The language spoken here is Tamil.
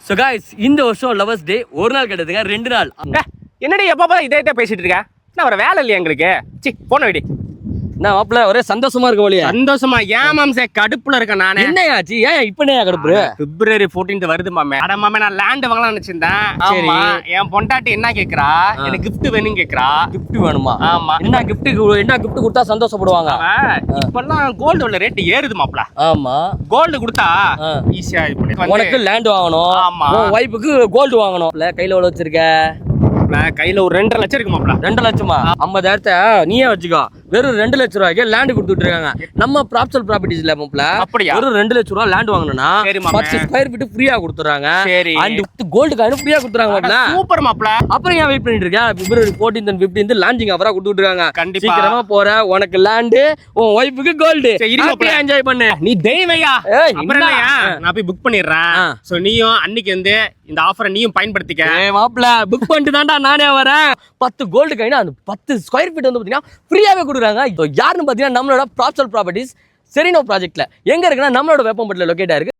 ஸோ காய்ஸ் இந்த வருஷம் லவர்ஸ் டே ஒரு நாள் கிடையாதுங்க 2 நாள். என்னடி எப்போ இதே பேசிட்டு இருக்க? நான் ஒரு வேலை இல்லையா எங்களுக்கு? சி போன விடி. நான் மாப்பிள்ள ஒரே சந்தோஷமா இருக்க வழியா? சந்தோஷமா ஏன் மாம்சே? கடுப்புல இருக்கேன் நானே. என்னையாச்சு? ஏன் இப்ப என்ன கடுப்பு? February 14th வருது மாமே. அட மாமே நான் லேண்ட் வாங்கலாம் நினைச்சிருந்தேன். சரி. என் பொண்டாட்டி என்ன கேக்குறா? எனக்கு gift வேணும் கேக்குறா. கிஃப்ட் வேணுமா? ஆமா. என்ன கிஃப்ட் கொடுத்தா சந்தோஷப்படுவாங்க? இப்பெல்லாம் கோல்டு உள்ள ரேட் ஏறுது மாப்ள. ஆமா. கோல்டு கொடுத்தா ஈஸியா உனக்கு லேண்ட் வாங்கணும். ஆமா. உன் வைஃபுக்கு கோல்டு வாங்கணும். கையில எவ்வளவு வச்சிருக்க? கையில ஒரு 2.5 லட்சம் இருக்கு மாப்ள. 2 லட்சமா? 50,000 நீயே வச்சுக்கோ. வெறும் 2 லட்சம் ரூபாய்க்கு லேண்ட் கொடுத்துட்டு இருக்காங்க நம்ம ப்ராப்சல் ப்ராப்பர்ட்டிஸ்ல மாப்ள. அப்படியா? வெறும் 2 லட்சம் ரூபாய் லேண்ட் வாங்கணும்னா 10 ஸ்கொயர் ஃபீட் ஃப்ரீயா கொடுத்துறாங்க. சரி. அண்ட் கோல்டு காயின் ஃப்ரீயா கொடுத்துறாங்க மாப்ள. சூப்பர் மாப்ள. அப்புறம் ஏன் வெயிட் பண்ணிட்டு இருக்க? February 14th and 15th launching ஆஃபரா கொடுத்துட்டு இருக்காங்க. கண்டிப்பா. சீக்கிரமா போற. உனக்கு லேண்ட், உன் வைஃபுக்கு கோல்டு. ஹாப்பியா என்ஜாய் பண்ணு. நீ தெய்வயா. அப்புறம் என்னயா? நான் போய் புக் பண்ணிடுறேன். சோ நீயும் அன்னைக்கு வந்து இந்த ஆஃபரை நீயும் பயன்படுத்திக்க. மாப்ள புக் பண்ணிட்டு தான்டா நானே வரேன். 10 கோல்டு காயின் அந்த 10 ஸ்கொயர் ஃபீட் வந்து பாத்தீங்கன்னா ஃப்ரீயாவே கொடுக்குறாங்க. யாருன்னு பாத்தீங்கன்னா நம்மளோட ப்ராப்சல் ப்ராப்பர்ட்டிஸ் செரினோ ப்ராஜெக்ட்ல எங்க இருக்குன்னா நம்மளோட வேப்பம்பட்டில லொகேட் ஆயிருக்கு.